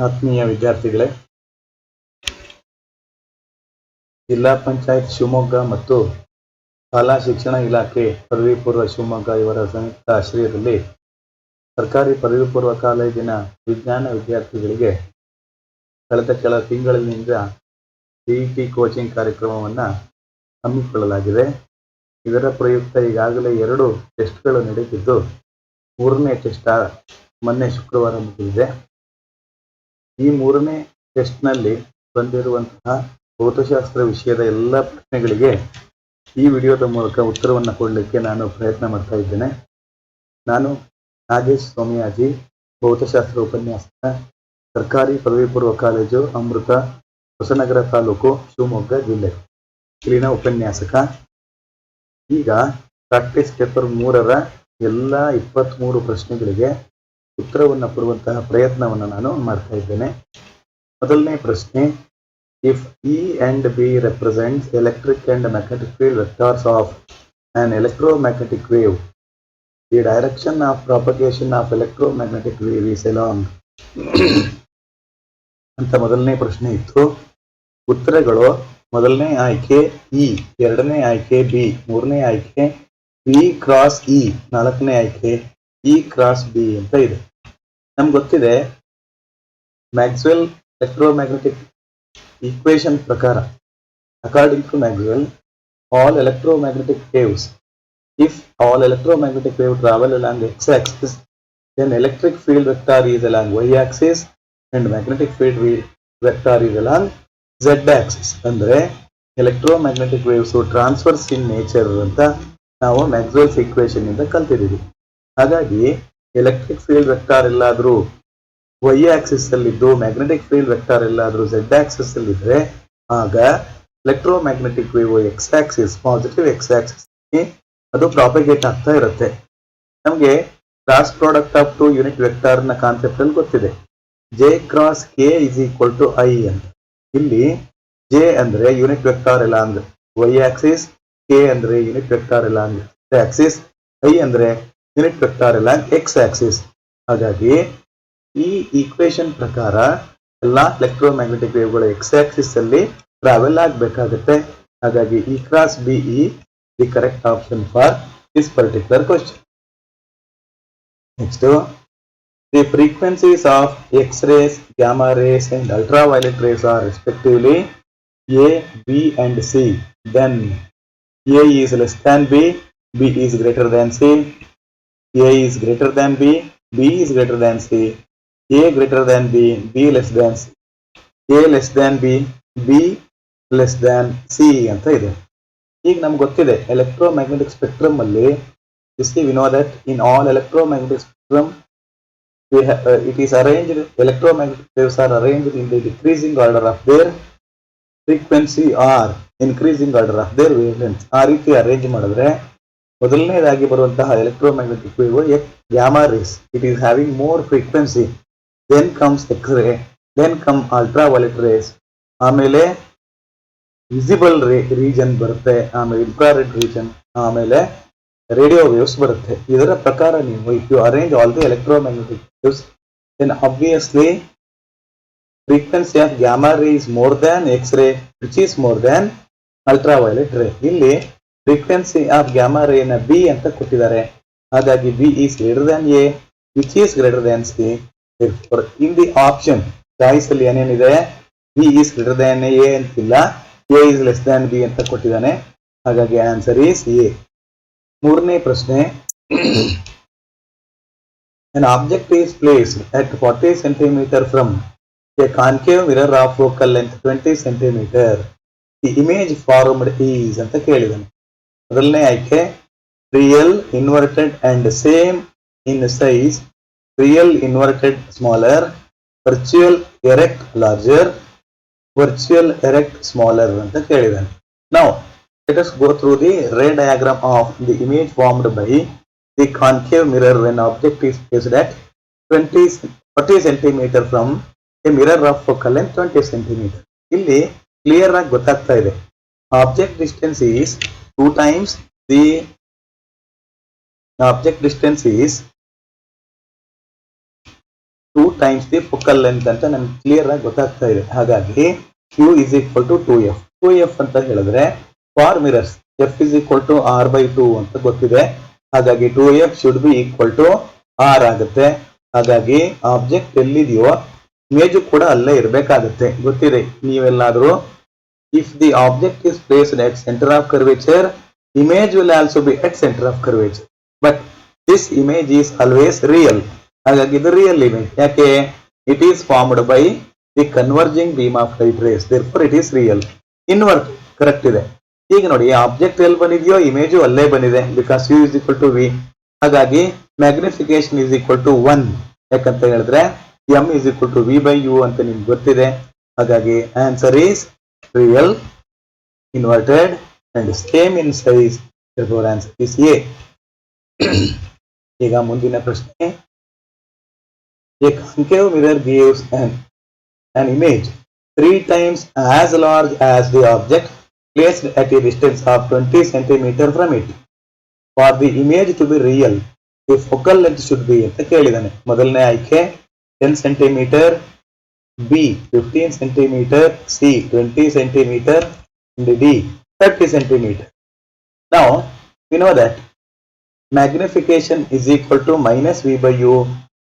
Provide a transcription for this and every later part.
ಆತ್ಮೀಯ ವಿದ್ಯಾರ್ಥಿಗಳೇ, ಜಿಲ್ಲಾ ಪಂಚಾಯತ್ ಶಿವಮೊಗ್ಗ ಮತ್ತು ಶಾಲಾ ಶಿಕ್ಷಣ ಇಲಾಖೆ ಪದವಿ ಪೂರ್ವ ಶಿವಮೊಗ್ಗ ಇವರ ಸಂಯುಕ್ತ ಆಶ್ರಯದಲ್ಲಿ ಸರ್ಕಾರಿ ಪದವಿ ಪೂರ್ವ ಕಾಲೇಜಿನ ವಿಜ್ಞಾನ ವಿದ್ಯಾರ್ಥಿಗಳಿಗೆ ಕಳೆದ ಕೆಲ ತಿಂಗಳಿನಿಂದ ಸಿಇಟಿ ಕೋಚಿಂಗ್ ಕಾರ್ಯಕ್ರಮವನ್ನು ಹಮ್ಮಿಕೊಳ್ಳಲಾಗಿದೆ. ಇದರ ಪ್ರಯುಕ್ತ ಈಗಾಗಲೇ 2 ಟೆಸ್ಟ್ಗಳು ನಡೆದಿದ್ದು, 3ನೇ ಟೆಸ್ಟ್ ಮೊನ್ನೆ ಶುಕ್ರವಾರ ಮುಗಿದಿದೆ. ಈ 3ನೇ ಟೆಸ್ಟ್ನಲ್ಲಿ ಬಂದಿರುವಂತಹ ಭೌತಶಾಸ್ತ್ರ ವಿಷಯದ ಎಲ್ಲ ಪ್ರಶ್ನೆಗಳಿಗೆ ಈ ವಿಡಿಯೋದ ಮೂಲಕ ಉತ್ತರವನ್ನು ಕೊಡಲಿಕ್ಕೆ ನಾನು ಪ್ರಯತ್ನ ಮಾಡ್ತಾ ಇದ್ದೇನೆ. ನಾನು ನಾಗೇಶ್ ಸೋಮಯಾಜಿ, ಭೌತಶಾಸ್ತ್ರ ಉಪನ್ಯಾಸಕ, ಸರ್ಕಾರಿ ಪದವಿ ಪೂರ್ವ ಕಾಲೇಜು ಅಮೃತ, ಹೊಸನಗರ ತಾಲೂಕು, ಶಿವಮೊಗ್ಗ ಜಿಲ್ಲೆ, ಇಲ್ಲಿನ ಉಪನ್ಯಾಸಕ. ಈಗ ಪ್ರಾಕ್ಟೀಸ್ ಪೇಪರ್ 3ರ ಎಲ್ಲ 23 ಪ್ರಶ್ನೆಗಳಿಗೆ ಉತ್ತರವನ್ನು ಕೊಡುವಂತಹ ಪ್ರಯತ್ನವನ್ನು ನಾನು ಮಾಡ್ತಾ ಇದ್ದೇನೆ. ಮೊದಲನೇ ಪ್ರಶ್ನೆ, if E and B represents electric and magnetic field vectors of an electromagnetic wave, the direction of propagation of electromagnetic wave is along ಅಂತ ಮೊದಲನೇ ಪ್ರಶ್ನೆ ಇತ್ತು. ಉತ್ತರಗಳು: ಮೊದಲನೇ ಆಯ್ಕೆ E, ಎರಡನೇ ಆಯ್ಕೆ B, ಮೂರನೇ ಆಯ್ಕೆ B ಕ್ರಾಸ್ E, ನಾಲ್ಕನೇ ಆಯ್ಕೆ E ಕ್ರಾಸ್ B ಅಂತ ಇದೆ. ನಮ್ಗೆ ಗೊತ್ತಿದೆ ಮ್ಯಾಕ್ಸ್ವೆಲ್ ಎಲೆಕ್ಟ್ರೋಮ್ಯಾಗ್ನೆಟಿಕ್ equation ಪ್ರಕಾರ, according to Maxwell, all electromagnetic waves, if all electromagnetic waves travel along x-axis, then electric field vector is along y-axis and magnetic field vector is along z-axis. ಅಂದ್ರೆ electromagnetic waves transverse in nature ಅಂತ ನಾವು Maxwell's equation ಇಂದ ಕಲ್ತಿದ್ದೀವಿ. ಹಾಗಾಗಿ electric field vector ಎಲ್ಲಾದ್ರೂ y axis ಅಲ್ಲಿದ್ದು magnetic field vector ಎಲ್ಲಾದ್ರೂ z axis ಅಲ್ಲಿ ಇದ್ರೆ, ಆಗ electromagnetic wave x axis, positive x axis ಅದು ಪ್ರಾಪಗೇಟ್ ಆಗ್ತಾ ಇರುತ್ತೆ. ನಮಗೆ cross product of 2 unit vector ನ ಕಾನ್ಸೆಪ್ಟ್ ಅಲ್ಲಿ ಗೊತ್ತಿದೆ. J cross k is equal to i ಅಂತ. ಇಲ್ಲಿ ಜೆ ಅಂದ್ರೆ unit vector along y axis, k ಅಂದ್ರೆ unit vector along axis, I ಅಂದ್ರೆ unit vector along X axis. ಹಾಗಾಗಿ ಈ ಈಕ್ವೇಶನ್ ಪ್ರಕಾರ ಎಲ್ಲಾ ಎಲೆಕ್ಟ್ರೋಮ್ಯಾಗ್ನೆಟಿಕ್ ವೇವ್ಗಳು ಎಕ್ಸ್ ಆಕ್ಸಿಸ್ ಅಲ್ಲಿ ಟ್ರಾವೆಲ್ ಆಗಬೇಕಾಗುತ್ತೆ. ಹಾಗಾಗಿ E cross B is the correct option for this particular question. Next, the frequencies of X rays, gamma rays and ultraviolet rays are respectively A, B and C. Then A is less than b, b is greater than c, a is greater than b, b is greater than c, a greater than b, b less than c, a less than b, b less than c ಅಂತ ಇದೆ. ಈಗ ನಮ್ಗೆ ಗೊತ್ತಿದೆ electromagnetic spectrum ಅಲ್ಲಿ we know that in all electromagnetic spectrum it is arranged, electromagnetic waves are arranged in the decreasing order of their frequency or increasing order of their wavelength. ಆ ರೀತಿ arrange ಮಾಡಿದ್ರೆ ಮೊದಲನೇದಾಗಿ ಬರುವಂತಹ electromagnetic wave gamma rays, it is having more frequency. Then comes X-ray, then come ultraviolet rays, ಆಮೇಲೆ visible region ಬರುತ್ತೆ, ಆಮೇಲೆ infrared region, ಆಮೇಲೆ radio waves ಬರುತ್ತೆ. ಇದರ ಪ್ರಕಾರ ನೀವು if you arrange all the electromagnetic waves, then obviously frequency of gamma ray is more than X-ray, which is more than ultraviolet ray. ಇಲ್ಲಿ frequency of gamma ray ನ B ಅಂತ ಕೊಟ್ಟಿದ್ದಾರೆ. ಹಾಗಾಗಿ B is greater than A, which is greater than C. Therefore, in the option choice ಅಲ್ಲಿ ಏನೇನಿದೆ, B is greater than A ಅಂತಿಲ್ಲ, A is less than B ಅಂತ ಕೊಟ್ಟಿದ್ದಾನೆ. ಹಾಗಾಗಿ ಆನ್ಸರ್ is A. ಮೂರನೇ ಪ್ರಶ್ನೆ, an object is placed at 40 cm from a concave mirror of focal length 20 cm. The image formed is ಅಂತ ಕೇಳಿದಾನೆ. ಮೊದಲನೇ ಆಯ್ಕೆ real inverted and same in size, real inverted smaller, virtual erect larger, virtual erect smaller ಅಂತ ಕೇಳಿದಾನೆ. Now let us go through the ray diagram of the image formed by the concave mirror when object is placed at 40 cm from a mirror of focal length 20 cm. ಇಲ್ಲಿ clear ಆಗಿ ಗೊತ್ತಾಗ್ತಾ ಇದೆ. Object distance is 2 times the object distance is 2 times the focal length ಅಂತ ನಮ್ಗೆ clear ಆಗಿ ಗೊತ್ತಾಗ್ತಾ ಇದೆ. ಹಾಗಾಗಿ Q is equal to 2F. 2F ಅಂತ ಹೇಳಿದ್ರೆ for mirrors F is equal to R by 2 ಅಂತ ಗೊತ್ತಿದೆ. ಹಾಗಾಗಿ 2F should be equal to R ಆಗುತ್ತೆ. ಹಾಗಾಗಿ ಆಬ್ಜೆಕ್ಟ್ ಎಲ್ಲಿದೆಯೋ ಇಮೇಜ್ ಕೂಡ ಅಲ್ಲೇ ಇರಬೇಕಾಗುತ್ತೆ. ಗೊತ್ತಿದೆ ನೀವೆಲ್ಲಾದ್ರೂ if the object is placed at center of curvature, image will also be at center of curvature. But this image is always real. ಹಾಗಾಗಿ ಇದು real image. ಯಾಕೆ? It is formed by the converging beam of light rays, therefore it is real. Invert correct ಇದೆ. ಈಗ ನೋಡಿ object ಎಲ್ಲಿ ಬಂದಿದೆಯೋ image ಅಲ್ಲೇ ಬಂದಿದೆ, because u is equal to v. ಹಾಗಾಗಿ ಮ್ಯಾಗ್ನಿಫಿಕೇಶನ್ ಇಸ್ ಈಕ್ವಲ್ ಟು 1. ಯಾಕಂತ ಹೇಳಿದ್ರೆ m is equal to v by u ಅಂತ ನಿಮ್ಗೆ ಗೊತ್ತಿದೆ. ಹಾಗಾಗಿ answer is real, inverted and same in size. Answer is A. ಈಗ ಮುಂದಿನ ಪ್ರಶ್ನೆ. A concave mirror gives an image 3 times as large as the object placed at a distance of 20 cm from it. For the image to be real, the focal length should be ಅಂತ ಕೇಳಿದಾನೆ. ಮೊದಲನೇ ಆಯ್ಕೆ 10 cm, B 15 cm, C 20 cm, and D 30 cm. Now we know that magnification is equal to minus V by U,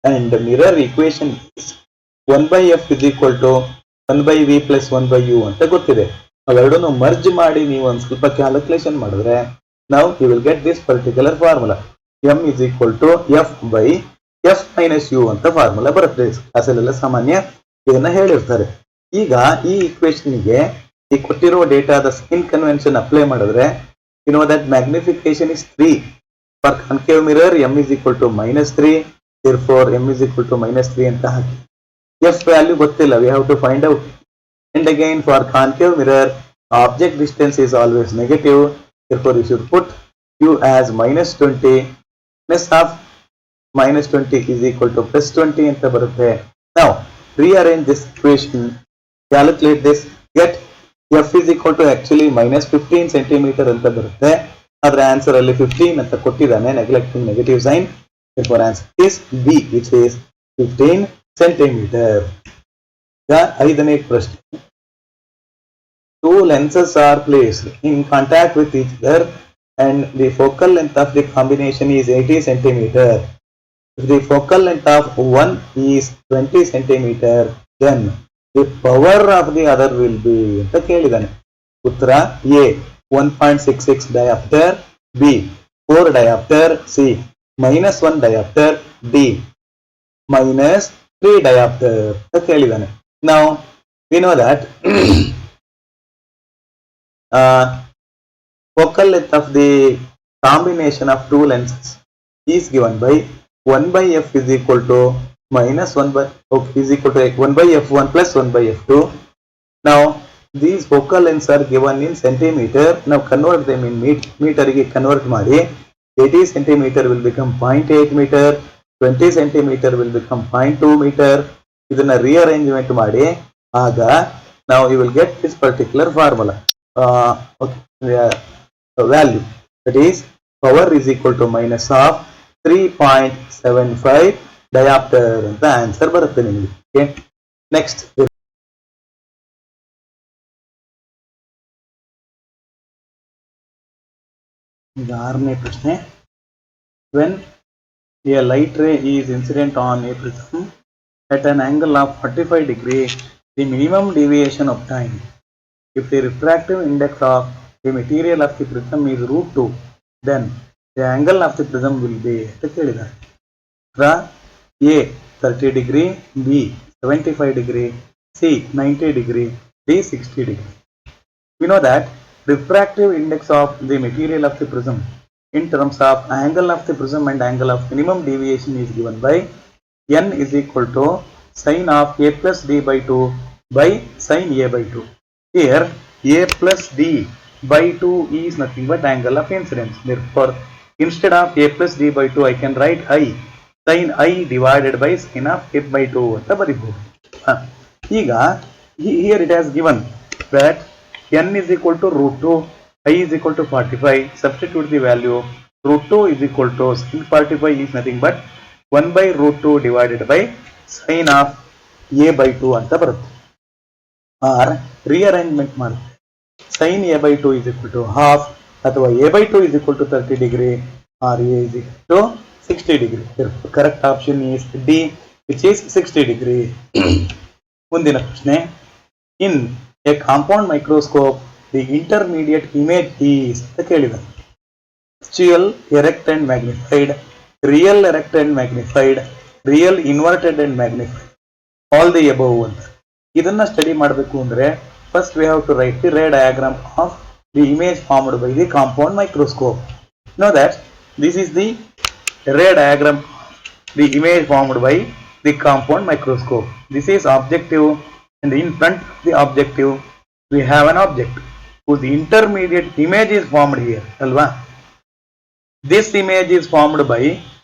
and the mirror equation is 1 by F is equal to 1 by V plus 1 by U ಅಂತ ಗೊತ್ತಿದೆ. ಅವೆರಡನ್ನು merge ಮಾಡಿ ನೀವು ಒಂದು ಸ್ವಲ್ಪ calculation ಮಾಡಿದ್ರೆ ನಾವು you will get this particular formula. M is equal to F by F minus U ಅಂತ formula ಬರುತ್ತೆ. ಕ್ಲಾಸಲ್ಲೆಲ್ಲ ಸಾಮಾನ್ಯ ಇದನ್ನ ಹೇಳಿರ್ತಾರೆ. ಈಗ ಈ ಇಕ್ವೇಶನ್ಗೆ ಈ ಕೊಟ್ಟಿರೋ ಡೇಟಾದ ಸೈನ್ ಕನ್ವೆನ್ಷನ್ ಅಪ್ಲೈ ಮಾಡಿದ್ರೆ you know that magnification is 3. For concave mirror M is equal to -3. therefore M is equal to -3 ಅಂತ ಹಾಕಿ. F ವ್ಯಾಲ್ಯೂ ಗೊತ್ತಿಲ್ಲ, we have to find out. And again for concave mirror object distance is always negative, therefore you should put Q as -20. Plus of -20 is equal to +20 ಅಂತ ಬರುತ್ತೆ. Now rearrange this equation, calculate this, get F is equal to actually -15 cm ಅಂತ ಬರುತ್ತೆ. ಅದರ answer ಅಲ್ಲಿ 15 ಅಂತ ಕೊಟ್ಟಿದ್ದಾನೆ, neglecting negative sign. Therefore answer is B, which is 15 centimeter. The ಐದನೇ ಪ್ರಶ್ನೆ. Two lenses are placed in contact with each other and the focal length of the combination is 80 centimeter. If the focal length of one is 20 centimeter, then the power of the other will be ಅಂತ ಕೇಳಿದಾನೆ. ಉತ್ತರ A 1.66 diopter, B 4 diopter, C -1 diopter, D -3 diopter ಅಂತ ಕೇಳಿದಾನೆ. Now we know that focal length of the combination of two lenses is given by 1 by F is equal to -1 by is equal to 1 by F1 plus 1 by F2. Now these focal lengths are given in centimeter. Now convert them in meter ಗೆ convert ಮಾಡಿ 80 centimeter will become 0.8 meter, 20 centimeter will become 0.2 meter. ಇದನ್ನ rearrangement ಮಾಡಿ ಆಗ now you will get this particular formula. Value, that is power is equal to minus of 3.75 diopter ಅಂತ answer ಬರುತ್ತೆ ನಿಮಗೆ. Okay, next. ಈಗ ಆರನೇ ಪ್ರಶ್ನೆ. When a light ray is incident on a prism at an angle of 45 degree, the minimum deviation obtained if the refractive index of the material of the prism is √2, then the angle of the prism will be ಅಂತ ಕೇಳಿದ್ದಾರೆ. A 30 degree, B 75 degree, C 90 degree, D 60 degree. We know that refractive index of the material of the prism in terms of angle of the prism and angle of minimum deviation is given by n is equal to sin of a plus d by 2 by sin a by 2. Here a plus d by 2 is nothing but angle of incidence. Therefore instead of a plus d by 2 I can write I sin I divided by sin of a by 2 ಅಂತ ಬರೀಬಹುದು. ಈಗ here it has given that n is equal to √2, I is equal to 45. Substitute the value. √2 is equal to sin 45 is nothing but 1 by √2 divided by sine of a/2 ಅಂತ ಬರುತ್ತೆ. Or rearrangement ಮಾಡುತ್ತೆ. Sine a/2 is equal to half ಅಥವಾ a/2 is equal to 30 degree or a is equal to 60 degree. The correct option is D, which is 60 degree. ಮುಂದಿನ ಪ್ರಶ್ನೆ, in a compound microscope the intermediate image is ಅಂತ ಕೇಳಿದ್ದಾರೆ. Virtual erect and magnified, real erect and magnified, real inverted and magnified, all the above ಅಂತ. ಇದನ್ನ study ಮಾಡಬೇಕು ಅಂದ್ರೆ first we have to write the ray diagram of the image formed by the compound microscope. Know that this is the ray diagram, the image formed by the compound microscope. This is objective, and in front of the objective we have an object whose intermediate image is formed here, alva. This image is formed by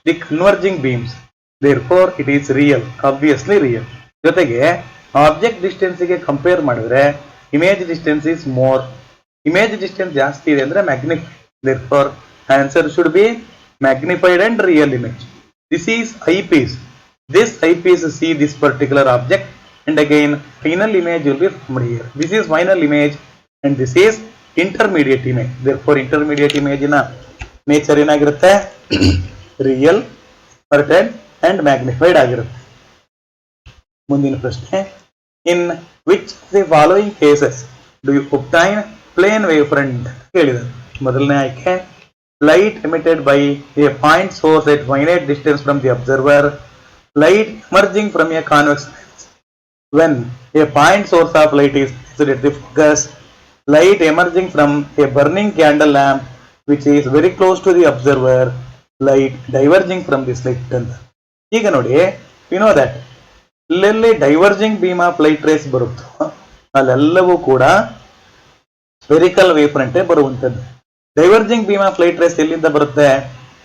the converging beams, therefore it is real, obviously real. ಜೊತೆಗೆ object distance ಗೆ compare ಮಾಡಿದ್ರೆ image distance is more, image distance ಜಾಸ್ತಿ ಇದೆ ಅಂದ್ರೆ magnified, therefore answer should be magnified and real image. This is eyepiece. This eyepiece see this particular object, and again final image will be formed here. This is final image and this is intermediate image. Therefore intermediate image ina nature ಏನಾಗಿರುತ್ತೆ, real, inverted and magnified ಆಗಿರುತ್ತೆ. ಮುಂದಿನ ಪ್ರಶ್ನೆ, in which of the following cases do you obtain plane wavefront ಕೇಳಿದ್ದಾರೆ. ಮೊದಲನೇ ಆಯ್ಕೆ, light emitted by a point source at finite distance from the observer, light emerging from a convex lens when a point source of light is placed at the focus, light emerging from a burning candle lamp which is very close to the observer, light diverging from the slit ಅಂತ. ಈಗ ನೋಡಿ, you know that ಇಲ್ಲೆಲ್ಲಿ diverging beam of light rays ಬರುತ್ತೋ ಅಲ್ಲೆಲ್ಲವೂ ಕೂಡ spherical wave front ಬರುವಂತದ್ದು. Diverging beam of light rays ಎಲ್ಲಿಂದ ಬರುತ್ತೆ,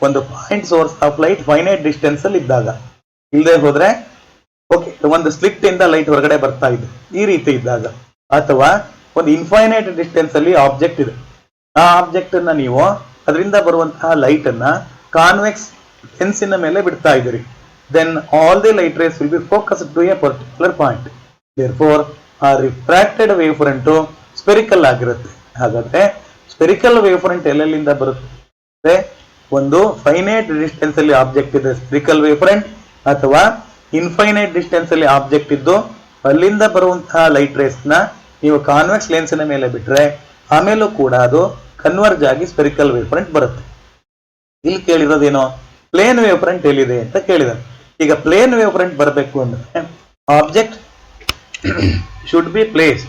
ಒಂದು point source of light finite distance ಅಲ್ಲಿ ಇದ್ದಾಗ. ಇಲ್ಲದೆ ಹೋದ್ರೆ ಓಕೆ, ಒಂದು ಸ್ಲಿಟ್ ಇಂದ ಲೈಟ್ ಹೊರಗಡೆ ಬರ್ತಾ ಇದೆ ಈ ರೀತಿ ಇದ್ದಾಗ, ಅಥವಾ ಒಂದು ಇನ್ಫೈನೈಟ್ ಡಿಸ್ಟೆನ್ಸ್ ಅಲ್ಲಿ ಆಬ್ಜೆಕ್ಟ್ ಇದೆ, ಆ ಆಬ್ಜೆಕ್ಟ್ ಅನ್ನ ನೀವು ಅದರಿಂದ ಬರುವಂತಹ ಲೈಟ್ ಅನ್ನ ಕಾನ್ವೆಕ್ಸ್ ಲೆನ್ಸಿನ ಮೇಲೆ ಬಿಡ್ತಾ ಇದ್ದೀರಿ, then all the light rays will be focused to a particular point. Therefore a refracted wave front spherical ಆಗಿರುತ್ತೆ. ಹಾಗಾದ್ರೆ ಸ್ಪೆರಿಕಲ್ ವೇವ್ ಫ್ರಂಟ್ ಎಲ್ಲೆಲ್ಲಿಂದ ಬರುತ್ತೆ, ಒಂದು ಫೈನೈಟ್ ಡಿಸ್ಟೆನ್ಸ್ ಅಲ್ಲಿ ಆಬ್ಜೆಕ್ಟ್ ಇದೆ ಸ್ಪೆರಿಕಲ್ ವೇವ್ ಫ್ರಂಟ್, ಅಥವಾ ಇನ್ಫೈನೈಟ್ ಡಿಸ್ಟೆನ್ಸ್ ಅಲ್ಲಿ ಆಬ್ಜೆಕ್ಟ್ ಇದ್ದು ಅಲ್ಲಿಂದ ಬರುವಂತಹ ಲೈಟ್ ರೇಸ್ ನ ನೀವು ಕಾನ್ವೆಕ್ಸ್ ಲೆನ್ಸಿನ ಮೇಲೆ ಬಿಟ್ರೆ ಆಮೇಲೂ ಕೂಡ ಅದು ಕನ್ವರ್ಜ್ ಆಗಿ ಸ್ಪೆರಿಕಲ್ ವೇವ್ ಫ್ರಂಟ್ ಬರುತ್ತೆ. ಇಲ್ಲಿ ಕೇಳಿರೋದೇನೋ ಪ್ಲೇನ್ ವೇವ್ ಫ್ರಂಟ್ ಎಲ್ಲಿದೆ ಅಂತ ಕೇಳಿದ್ದಾರೆ. ಈಗ ಪ್ಲೇನ್ ವೇವ್ ಫ್ರಂಟ್ ಬರಬೇಕು ಅಂದ್ರೆ object should be place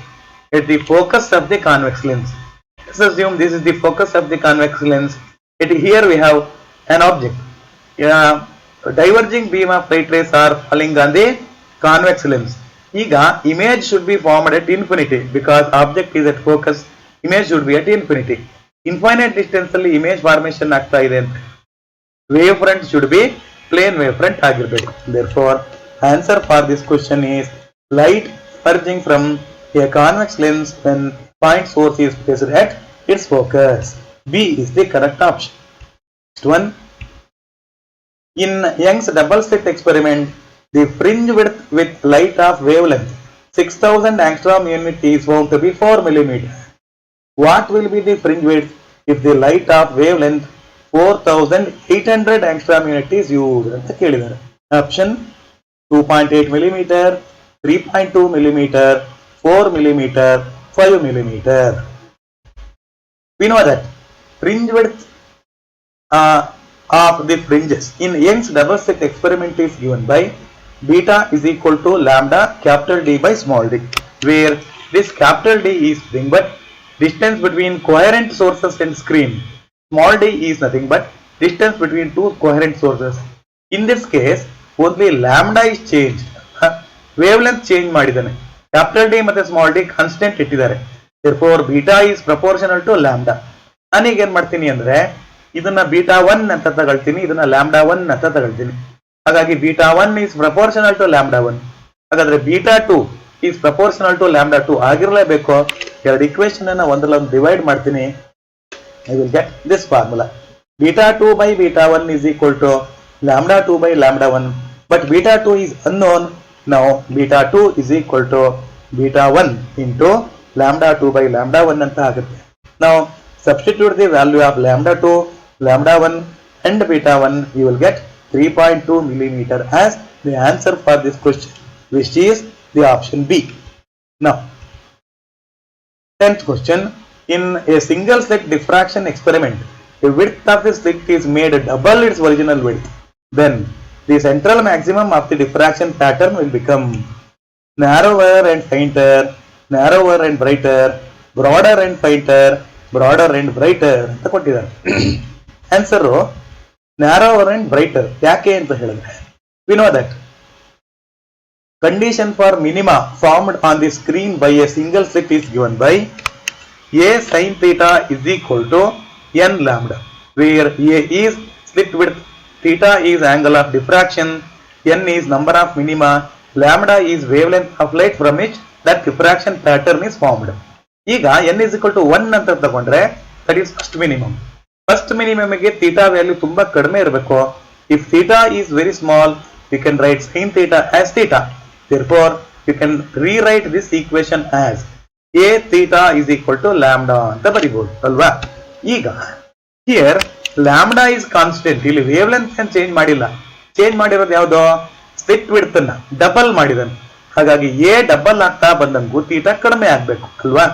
at the focus of the convex lens. Let's assume this is the focus of the convex lens. Here we have an object. Diverging beam of light rays are falling on the convex lens. Iga image should be formed at infinity because object is at focus. Image should be at infinity. Infinite distance alli image formation ಆಗ್ತಾ ಇದೆ ಅಂತ. Wave front should be plane wave front ಆಗಿರಬೇಕು. Therefore answer for this question is light emerging from a convex lens when point source is placed at its focus. B is the correct option. Next one, in Young's double slit experiment, the fringe width with light of wavelength 6000 angstrom unit is found to be 4 mm. What will be the fringe width if the light of wavelength 4800 angstrom unit is used ಅಂತ ಕೇಳಿದ್ದಾರೆ. Option 2.8 mm, 3.2 mm, 4 mm, 5 mm. We know that fringe width of the fringes in Young's double slit experiment is given by beta is equal to lambda capital D by small d, where this capital D is nothing but distance between coherent sources and screen. Small d is nothing but distance between two coherent sources. In this case only lambda is changed, wavelength change ಮಾಡಿದಾನೆ. Capital D ಮತ್ತೆ small D constant ಇಟ್ಟಿದ್ದಾರೆ. therefore beta is proportional to lambda. ನಾನೀಗ ಏನ್ ಮಾಡ್ತೀನಿ ಅಂದ್ರೆ ಇದನ್ನ beta 1 ಅಂತ ತಗೊಳ್ತೀನಿ, ಇದನ್ನ ಲ್ಯಾಂಬ್ಡಾ 1 ಅಂತ ತಗೊಳ್ತೀನಿ. ಹಾಗಾಗಿ beta 1 is proportional to lambda 1. ಹಾಗಾದ್ರೆ beta 2 is proportional to lambda 2 ಆಗಿರಲೇಬೇಕು. ಎರಡು ಇಕ್ವೇಶನ್ ಅನ್ನ ಒಂದರಲ್ಲಿ ಡಿವೈಡ್ ಮಾಡ್ತೀನಿ. I will get this formula. Beta 2 by beta 1 is equal to lambda 2 by lambda 1. but beta 2 is unknown. Now beta 2 is equal to beta 1 into lambda 2 by lambda 1 ಅಂತ ಆಗುತ್ತೆ. Now substitute the value of lambda 2, lambda 1 and beta 1. You will get 3.2 millimeter as the answer for this question, which is the option B. Now 10th question. In a single slit diffraction experiment, the width of the slit is made double its original width. Then the central maximum of the diffraction pattern will become narrower and fainter, narrower and brighter, broader and fainter, broader and brighter ಅಂತ ಕೊಟ್ಟಿದ್ದಾರೆ. Answer narrower and brighter. ಯಾಕೆ ಅಂತ ಹೇಳಿದ್ರೆ we know that condition for minima formed on the screen by a single slit is given by a sin theta is equal to n lambda, where a is slit width, theta is angle of diffraction, n is number of minima, lambda is wavelength of light from which that diffraction pattern is formed. ಈಗ n is equal to 1 ಅಂತ ತಗೊಂಡ್ರೆ that is first minimum. First minimum ಗೆ theta value ತುಂಬಾ ಕಡಿಮೆ ಇರಬೇಕು. If theta is very small, we can write sin theta as theta. Therefore, you can rewrite this equation as a theta is equal to lambda ಅಂತ ಬರಿಬಹುದು ಅಲ್ವಾ. ಈಗ here lambda is constant. ಇಲ್ಲಿ wave length change ಮಾಡಿಲ್ಲ. Change ಮಾಡಿರೋದು ಯಾವ್ದು? Slit width ಅನ್ನ double ಮಾಡಿದನು. ಹಾಗಾಗಿ ಎ ಡಬಲ್ ಆಗ್ತಾ ಬಂದಂಗೂ ಥೀಟಾ ಕಡಿಮೆ ಆಗ್ಬೇಕು ಅಲ್ವಾ.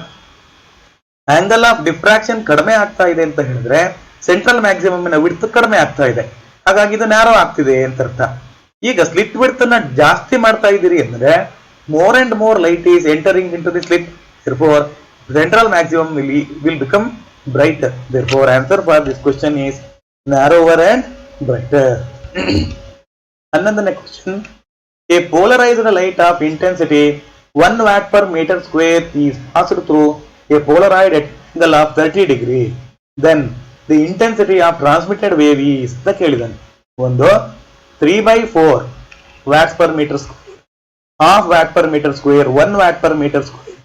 ಆಂಗಲ್ ಆಫ್ ಡಿಫ್ರಾಕ್ಷನ್ ಕಡಿಮೆ ಆಗ್ತಾ ಇದೆ ಅಂತ ಹೇಳಿದ್ರೆ ಸೆಂಟ್ರಲ್ ಮ್ಯಾಕ್ಸಿಮಮ್ ವಿಡ್ತ್ ಕಡಿಮೆ ಆಗ್ತಾ ಇದೆ. ಹಾಗಾಗಿ ಇದು ನ್ಯಾರೋ ಆಗ್ತಿದೆ ಅಂತ ಅರ್ಥ. ಈಗ ಸ್ಲಿಟ್ ವಿಡ್ತ್ ಅನ್ನ ಜಾಸ್ತಿ ಮಾಡ್ತಾ ಇದ್ದೀರಿ ಅಂದ್ರೆ more and more light is entering into the slit. Therefore, central maximum will become brighter. Therefore, answer for this question is narrower and brighter. Another question. A polarized light of intensity 1 watt per meter square is passed through a polaroid at angle of 30 degree. Then the intensity of transmitted wave is ಅಂತ ಕೇಳಿದಾನೆ. ಒಂದು 3/4 watts per meter square, half watt per meter square, 1 watt per meter square,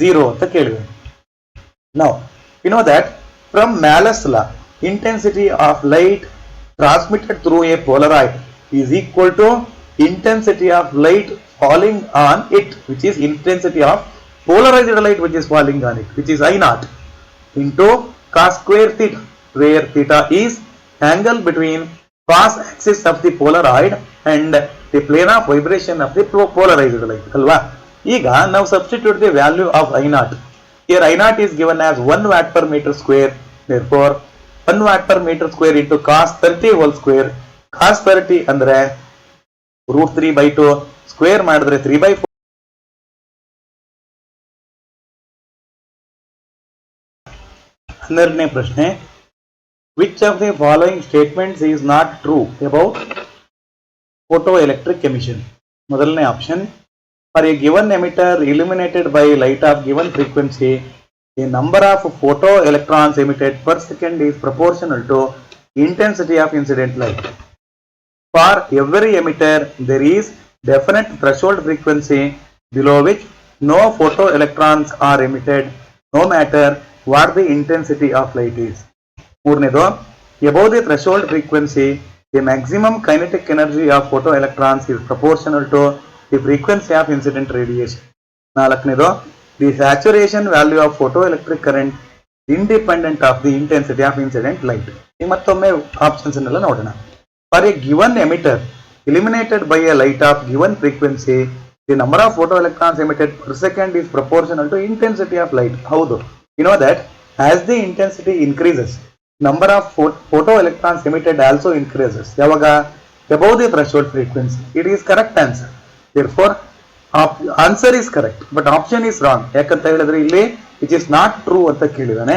0 ಅಂತ ಕೇಳಿದಾನೆ. Now we know that from Malus law, intensity of light transmitted through a polaroid is equal to intensity of light falling on it, which is intensity of polarized light which is falling on it, which is I naught into cos square theta, where theta is angle between cos axis of the polaroid and the plane of vibration of the polarized light alva. Ega now substitute the value of I naught. Here I naught is given as 1 watt per meter square. Therefore 1 watt per meter square into cos 30 whole square. Cos 30 andre root 3/2 square ಮಾಡಿದ್ರೆ 3/4. ಹನ್ನೆರಡನೇ ಪ್ರಶ್ನೆ. Which of the following statements is not true about photoelectric emission? ಮೊದಲನೇ option. For a given emitter illuminated by light of given frequency, the number of photoelectrons emitted per second is proportional to intensity of incident light. For every emitter, there is definite threshold frequency below which no photoelectrons are emitted, no matter what the intensity of light is. ಮೂರನೇದು, above the threshold frequency, the maximum kinetic energy of photoelectrons is proportional to the frequency of incident radiation. ನಾಲ್ಕನೇದು, the saturation value of photoelectric current independent of the intensity of incident light. ಈಗ ಮತ್ತೊಮ್ಮೆ options ಅನ್ನೆಲ್ಲ ನೋಡೋಣ. For a given emitter illuminated by a light of given frequency, the number of photoelectrons emitted per second is proportional to intensity of light. ಹೌದು, you know that as the intensity increases, number of photoelectrons emitted also increases. ಯಾವಾಗ? above the threshold frequency. It is correct answer. Therefore answer is correct, but option is wrong. ಯಾಕಂತ ಹೇಳಿದ್ರೆ ಇಲ್ಲಿ which is not true ಅಂತ ಕೇಳಿದಾನೆ.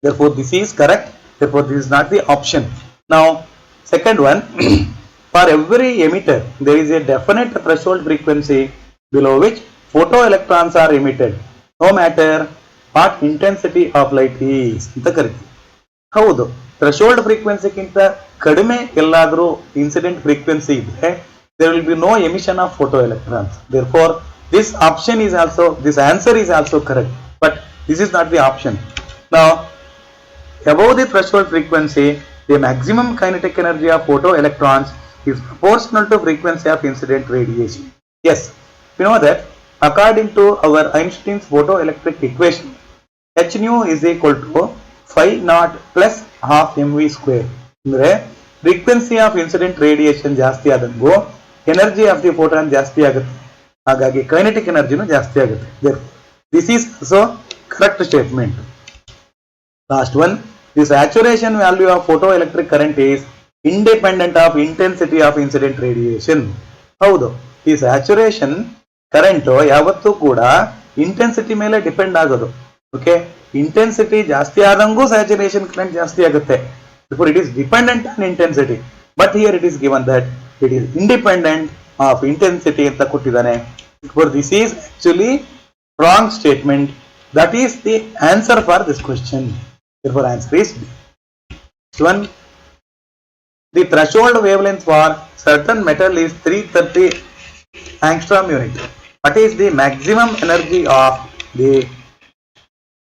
Therefore this is correct. Therefore this is not the option. Now second one. For every emitter there is a definite threshold frequency below which photoelectrons are emitted, no matter what intensity of light is ಅಂತ ಕರೀತೀವಿ. ಹೌದು, threshold ಫ್ರೀಕ್ವೆನ್ಸಿಗಿಂತ ಕಡಿಮೆ ಎಲ್ಲಾದರೂ incident frequency ಇದ್ರೆ there will be no emission of photoelectrons. Therefore this option is also, this answer is also correct, but this is not the option. Now above the threshold frequency, the maximum kinetic energy of photoelectrons is proportional to frequency of incident radiation. Yes, we know that according to our Einstein's photoelectric equation, h nu is equal to phi naught plus half mv square. ಅಂದ್ರೆ frequency of incident radiation ಜಾಸ್ತಿ ಆದಂಗೂ energy of the photon ಜಾಸ್ತಿ ಆಗುತ್ತೆ, ಹಾಗಾಗಿ kinetic ಎನರ್ಜಿನೂ ಜಾಸ್ತಿ ಆಗುತ್ತೆ. This is also correct statement. Last one, the saturation value of photoelectric current is independent of intensity of incident radiation. ಹೌದು, ಈ ಸ್ಯಾಚುರೇಷನ್ ಕರೆಂಟ್ ಯಾವತ್ತೂ ಕೂಡ ಇಂಟೆನ್ಸಿಟಿ ಮೇಲೆ ಡಿಪೆಂಡ್ ಆಗೋದು. ಓಕೆ, ಇಂಟೆನ್ಸಿಟಿ ಜಾಸ್ತಿ ಆದಂಗೂ ಸ್ಯಾಚುರೇಷನ್ ಕರೆಂಟ್ ಜಾಸ್ತಿ ಆಗುತ್ತೆ. Therefore, it is dependent on intensity. But here it is given that it is independent of intensity ಅಂತ ಕೊಟ್ಟಿದ್ದಾನೆ. Therefore, this is actually wrong statement. That is the answer for this question. Therefore, answer is B. Next one, the threshold wavelength for certain metal is 330 angstrom unit. What is the maximum energy of the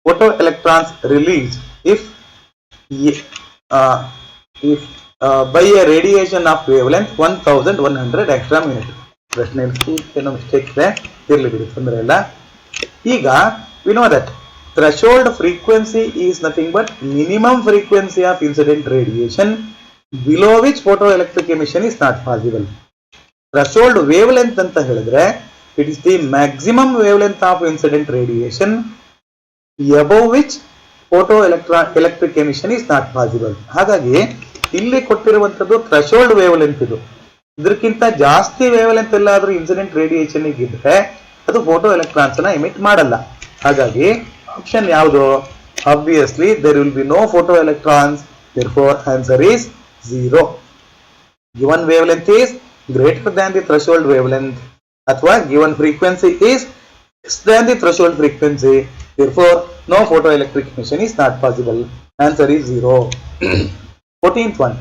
photoelectrons released if by a radiation of wavelength 1100 angstrom unit? ಪ್ರಶ್ನೆ ಏನೋ mistake ಇದೆ, ಇರಲಿ ಬಿಡಿ, ತೊಂದರೆ ಇಲ್ಲ. ಈಗ we know that threshold frequency is nothing but minimum frequency of incident radiation below which photoelectric emission is not possible. Threshold wavelength ಅಂತ ಹೇಳಿದ್ರೆ it is the maximum wavelength of incident radiation above which electric emission is not possible. ಹಾಗಾಗಿ ಇಲ್ಲಿ ಕೊಟ್ಟಿರುವಂತದ್ದು threshold wavelength. ಇದು ಇದಕ್ಕಿಂತ ಜಾಸ್ತಿ wavelength ಎಲ್ಲಾದ್ರೂ incident radiation ಇದ್ರೆ ಅದು ಫೋಟೋ ಎಲೆಕ್ಟ್ರಾನ್ಸ್ ನ ಎಮಿಟ್ ಮಾಡಲ್ಲ. ಹಾಗಾಗಿ ಆಪ್ಷನ್ ಯಾವುದು? Obviously there will be no photoelectrons. therefore answer is 0. given wavelength is greater than the threshold wavelength ಅಥವಾ given frequency is less than the threshold frequency, therefore no photoelectric emission is not possible. Answer is 0. 14th one,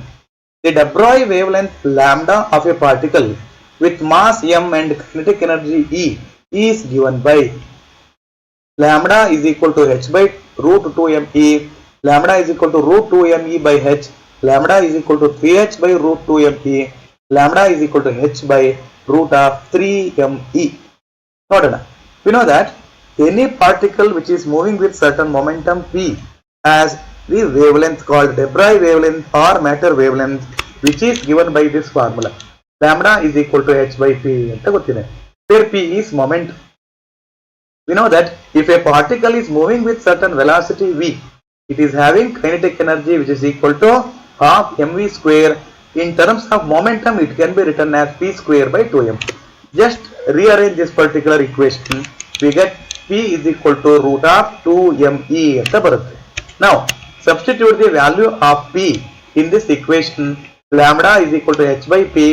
the de Broglie wavelength lambda of a particle with mass m and kinetic energy E is given by lambda is equal to h by root 2me, lambda is equal to root 2me by h, lambda is equal to 3h by root 2me, lambda is equal to h by root of 3me. ನೋಡೋಣ. We know that any particle which is moving with certain momentum p has the wavelength called de Broglie wavelength or matter wavelength, which is given by this formula. Lambda is equal to h by p ಅಂತ ಗೊತ್ತಿದೆ. Where p is momentum. We know that if a particle is moving with certain velocity v, it is having kinetic energy which is equal to half mv square. In terms of momentum, it can be written as p square by 2m. Just rearrange this particular equation. We get p is equal to root of 2me ಅಂತ ಬರುತ್ತೆ. Now substitute the value of p in this equation. Lambda is equal to h by p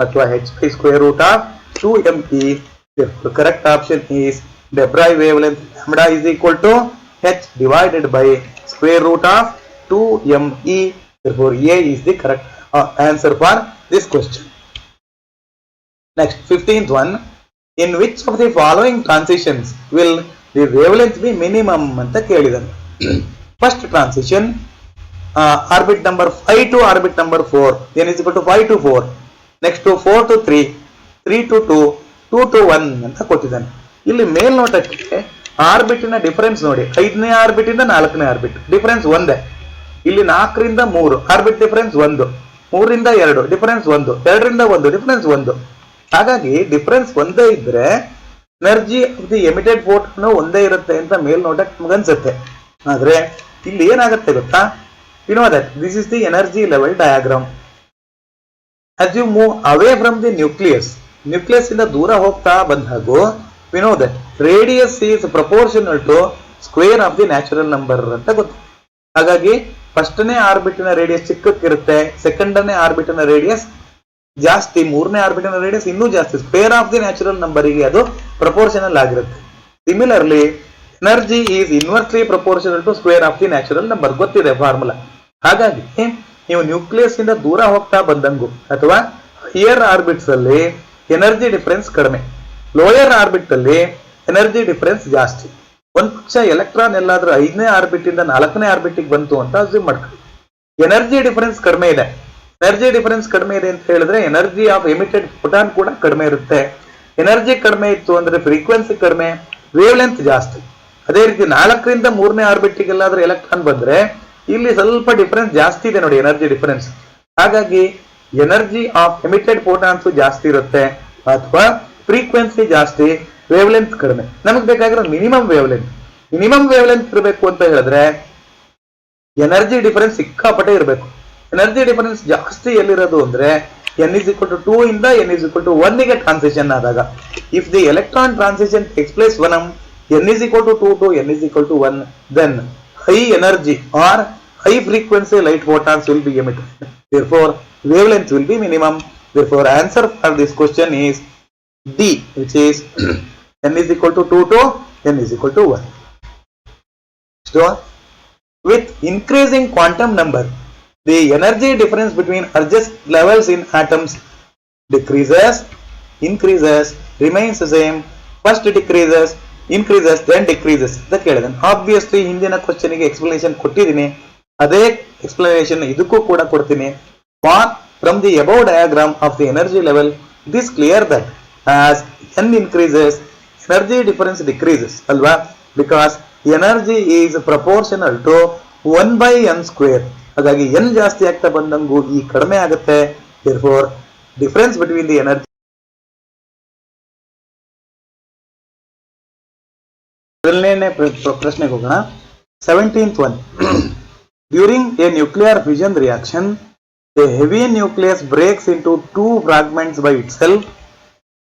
ಅಥವಾ h by square root of 2me. The correct option is de Broglie wavelength lambda is equal to h divided by square root of 2me. Therefore A is the correct answer for this question. Next, 15th one, in which of the following transitions will the wavelength be minimum ಅಂತ ಕೇಳಿದಾನೆ. First transition, orbit number 5 to orbit number 4, n is equal to 5 to 4. Next to 4 to 3, 3 to 2, 2 to 1 ಅಂತ ಕೊಟ್ಟಿದ್ದಾನೆ. ಇಲ್ಲಿ ಮೇಲ್ನೋಟಕ್ಕೆ ಆರ್ಬಿಟಿನ difference ನೋಡಿ, 5ನೇ orbit ಇಂದ 4ನೇ orbit difference ಒಂದೇ. ಇಲ್ಲಿ 4 ರಿಂದ 3 ಆರ್ಬಿಟ್ ಡಿಫರೆನ್ಸ್ 1, 3 ರಿಂದ 2 ಡಿಫರೆನ್ಸ್ 1, 2 ರಿಂದ 1 ಡಿಫರೆನ್ಸ್ 1. ಹಾಗಾಗಿ ಡಿಫರೆನ್ಸ್ ಒಂದೇ ಇದ್ರೆ energy of the emitted photon ಒಂದೇ ಇರುತ್ತೆ ಅಂತ ಮೇಲ್ನೋಟಕ್ಕೆ ನಮ್ಗೆ ಅನ್ಸುತ್ತೆ. ಆದ್ರೆ ಇಲ್ಲಿ ಏನಾಗುತ್ತೆ ಗೊತ್ತಾ? you know that this is the energy level diagram. as you move away from the nucleus ಇಂದ ದೂರ ಹೋಗ್ತಾ ಬಂದಾಗೂ we know that radius is proportional to square of the natural number ಅಂತ ಗೊತ್ತು. ಹಾಗಾಗಿ ಫಸ್ಟ್ನೇ ಆರ್ಬಿಟಿನ ರೇಡಿಯಸ್ ಚಿಕ್ಕಕ್ಕಿರುತ್ತೆ, ಸೆಕೆಂಡನೇ ಆರ್ಬಿಟಿನ ರೇಡಿಯಸ್ ಜಾಸ್ತಿ, 3ನೇ ಆರ್ಬಿಟಿನ ರೇಡಿಯಸ್ ಇನ್ನೂ ಜಾಸ್ತಿ. ಸ್ಕ್ವೇರ್ ಆಫ್ ದಿ ನ್ಯಾಚುರಲ್ ನಂಬರಿಗೆ ಅದು ಪ್ರಪೋರ್ಷನಲ್ ಆಗಿರುತ್ತೆ. Similarly energy is inversely proportional to square of the natural number, ಗೊತ್ತಿದೆ ಫಾರ್ಮುಲಾ. ಹಾಗಾಗಿ ನೀವು ನ್ಯೂಕ್ಲಿಯಸ್ ಇಂದ ದೂರ ಹೋಗ್ತಾ ಬಂದಂಗೂ ಅಥವಾ ಹೈಯರ್ ಆರ್ಬಿಟ್ಸ್ ಅಲ್ಲಿ ಎನರ್ಜಿ ಡಿಫರೆನ್ಸ್ ಕಡಿಮೆ, ಲೋಯರ್ ಆರ್ಬಿಟ್ ಅಲ್ಲಿ ಎನರ್ಜಿ ಡಿಫರೆನ್ಸ್ ಜಾಸ್ತಿ. ಒಂದ್ ಪಕ್ಷ ಎಲೆಕ್ಟ್ರಾನ್ ಎಲ್ಲಾದ್ರೂ 5ನೇ ಆರ್ಬಿಟ್ ಇಂದ 4ನೇ ಆರ್ಬಿಟ್ ಬಂತು ಅಂತ ಅಸ್ಯೂಮ್ ಮಾಡ್ಕೊಳ್ಳಿ. ಎನರ್ಜಿ ಡಿಫರೆನ್ಸ್ ಕಡಿಮೆ ಇದೆ, ಎನರ್ಜಿ ಡಿಫರೆನ್ಸ್ ಕಡಿಮೆ ಇದೆ ಅಂತ ಹೇಳಿದ್ರೆ ಎನರ್ಜಿ ಆಫ್ ಎಮಿಟೆಡ್ ಫೋಟಾನ್ ಕೂಡ ಕಡಿಮೆ ಇರುತ್ತೆ. ಎನರ್ಜಿ ಕಡಿಮೆ ಇತ್ತು ಅಂದ್ರೆ ಫ್ರೀಕ್ವೆನ್ಸಿ ಕಡಿಮೆ, ವೇವ್ ಲೆಂತ್ ಜಾಸ್ತಿ. ಅದೇ ರೀತಿ 4ರಿಂದ 3ನೇ ಆರ್ಬಿಟ್ಗೆಲ್ಲಾದ್ರೂ ಎಲೆಕ್ಟ್ರಾನ್ ಬಂದ್ರೆ ಇಲ್ಲಿ ಸ್ವಲ್ಪ ಡಿಫರೆನ್ಸ್ ಜಾಸ್ತಿ ಇದೆ ನೋಡಿ, ಎನರ್ಜಿ ಡಿಫರೆನ್ಸ್. ಹಾಗಾಗಿ ಎನರ್ಜಿ ಆಫ್ ಎಮಿಟೆಡ್ ಫೋಟಾನ್ಸ್ ಜಾಸ್ತಿ ಇರುತ್ತೆ ಅಥವಾ ಫ್ರೀಕ್ವೆನ್ಸಿ ಜಾಸ್ತಿ, ವೇವ್ ಲೆಂತ್ ಕಡಿಮೆ. ನಮಗೆ ಬೇಕಾಗಿರೋ minimum wave length. Minimum wave length ಇರಬೇಕು ಅಂತ ಹೇಳಿದ್ರೆ ಎನರ್ಜಿ ಡಿಫರೆನ್ಸ್ ಸಿಕ್ಕಾಪಟ್ಟೆ ಇರಬೇಕು. ಎನರ್ಜಿ ಡಿಫರೆನ್ಸ್ ಜಾಸ್ತಿ ಎಲ್ಲಿರೋದು ಅಂದ್ರೆ n=2 ಇಂದ n=1 ಗೆ ಟ್ರಾನ್ಸಿಷನ್ ಆದಾಗ. If the electron transition takes place n=2 to n=1, then high energy or high frequency light photons will be emitted. Therefore, wavelength will be minimum. Therefore, answer for this question is D, which is n=2 to n=1. So, with increasing quantum number, the energy difference between urges levels in atoms decreases, increases, remains the same, first decreases, increases, then decreases ಅಂತ ಕೇಳಿದಾನೆ. Obviously ಹಿಂದಿನ question ಗೆ explanation ಕೊಟ್ಟಿದ್ದೀನಿ, ಅದೇ explanation ಇದಕ್ಕೂ ಕೂಡ ಕೊಡ್ತೀನಿ. From the above diagram of the energy level, it is clear that as n increases, energy difference decreases ಅಲ್ವಾ, because energy is proportional to 1/n². ಹಾಗಾಗಿ n ಜಾಸ್ತಿ ಆಗ್ತಾ ಬಂದಂಗೂ ಈ ಕಡಿಮೆ ಆಗುತ್ತೆ. therefore difference between the energy. ಮೊದಲನೇ ಪ್ರಶ್ನೆಗೆ ಹೋಗೋಣ. 17th one. During a nuclear fission reaction, a heavy nucleus breaks into two fragments by itself.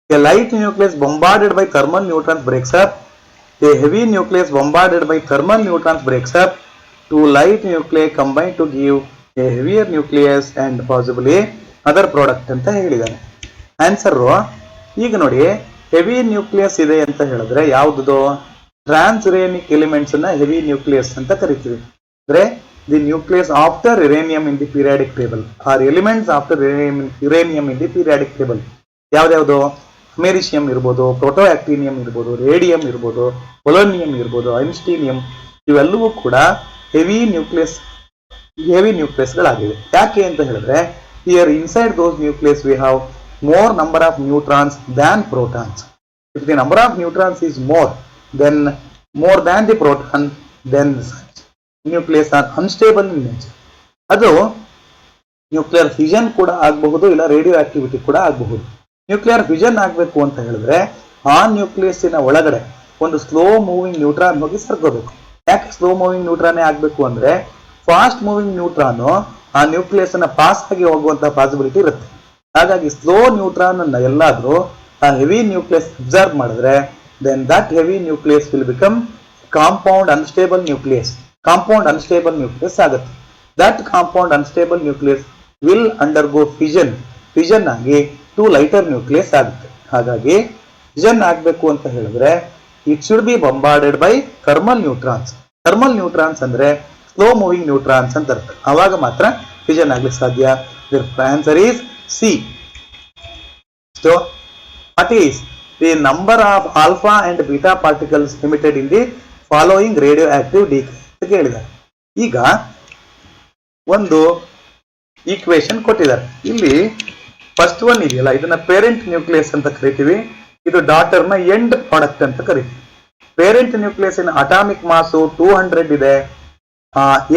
A light nucleus bombarded by thermal neutrons breaks up. A heavy nucleus bombarded by thermal neutrons breaks up. Two light nuclei combine to give a heavier nucleus and possibly other product ಅಂತ ಹೇಳಿದ್ದಾನೆ. Answer ಈಗ ನೋಡಿ, heavy nucleus ಇದೆ ಅಂತ ಹೇಳಿದ್ರೆ ಯಾವ್ದು? Transuranic elements ಅನ್ನ heavy nucleus ಅಂತ ಕರಿತೀವಿ. ಅಂದ್ರೆ the nucleus after uranium in the periodic table are elements after uranium in the periodic table. ಯಾವ್ದ್ಯಾವ್ದು? ಅಮೆರಿಷಿಯಂ ಇರ್ಬೋದು, ಪ್ರೋಟೋ ಆಕ್ಟಿನಿಯಂ ಇರ್ಬೋದು, ರೇಡಿಯಂ ಇರ್ಬೋದು, ಪೊಲೋನಿಯಂ ಇರ್ಬೋದು, ಐನ್ಸ್ಟೀನಿಯಂ, ಇವೆಲ್ಲವೂ ಕೂಡ ಹೆವಿ ನ್ಯೂಕ್ಲಿಯಸ್ಗಳಾಗಿವೆ. ಯಾಕೆ ಅಂತ ಹೇಳಿದ್ರೆ here inside those nucleus we have more number of neutrons than protons. If the number of neutrons is more than the proton, then such nucleus are unstable in nature. ಅದು nuclear fission ಕೂಡ ಆಗಬಹುದು, ಇಲ್ಲ radio activity ಕೂಡ ಆಗಬಹುದು. Nuclear fission ಆಗಬೇಕು ಅಂತ ಹೇಳಿದ್ರೆ ಆ ನ್ಯೂಕ್ಲಿಯಸ್ಸಿನ ಒಳಗಡೆ ಒಂದು ಸ್ಲೋ ಮೂವಿಂಗ್ ನ್ಯೂಟ್ರಾನ್ ಹೋಗಿ ಸರ್ಕೋಬೇಕು. ಯಾಕೆ ಸ್ಲೋ ಮೂವಿಂಗ್ ನ್ಯೂಟ್ರಾನೇ ಆಗಬೇಕು ಅಂದ್ರೆ ಫಾಸ್ಟ್ ಮೂವಿಂಗ್ ನ್ಯೂಟ್ರಾನ್ ಆ ನ್ಯೂಕ್ಲಿಯಸ್ ಅನ್ನ ಪಾಸ್ ಆಗಿ ಹೋಗುವಂತಹ ಪಾಸಿಬಿಲಿಟಿ ಇರುತ್ತೆ. ಹಾಗಾಗಿ ಸ್ಲೋ ನ್ಯೂಟ್ರಾನ್ ಅನ್ನ ಎಲ್ಲಾದ್ರೂ ಆ ಹೆವಿ ನ್ಯೂಕ್ಲಿಯಸ್ ಅಬ್ಸರ್ವ್ ಮಾಡಿದ್ರೆ then that heavy nucleus will become compound unstable nucleus. Compound unstable nucleus ಆಗುತ್ತೆ. That compound unstable nucleus will undergo fission ಆಗಿ ಟು ಲೈಟರ್ ನ್ಯೂಕ್ಲಿಯಸ್ ಆಗುತ್ತೆ. ಹಾಗಾಗಿ ಫಿಷನ್ ಆಗಬೇಕು ಅಂತ ಹೇಳಿದ್ರೆ it should be bombarded by thermal neutrons. Thermal neutrons ಅಂದ್ರೆ slow moving neutrons ಅಂತ ಇರುತ್ತೆ. ಆವಾಗ ಮಾತ್ರ ಫಿಷನ್ ಆಗ್ಲಿಕ್ಕೆ ಸಾಧ್ಯ. Answer is C. So, what is the number of alpha and beta particles emitted in the following radioactive decay ಅಂತ ಕೇಳಿದ್ದಾರೆ. ಈಗ ಒಂದು ಈಕ್ವೇಶನ್ ಕೊಟ್ಟಿದ್ದಾರೆ. ಇಲ್ಲಿ ಫಸ್ಟ್ ಒನ್ ಇದೆಯಲ್ಲ, ಇದನ್ನ ಪೇರೆಂಟ್ ನ್ಯೂಕ್ಲಿಯಸ್ ಅಂತ ಕರಿತೀವಿ. ಇದು ಡಾಟರ್ ನ ಎಂಡ್ ಪ್ರಾಡಕ್ಟ್ ಅಂತ ಕರಿತೀವಿ. Parent nucleus in atomic mass 200 ಇದೆ.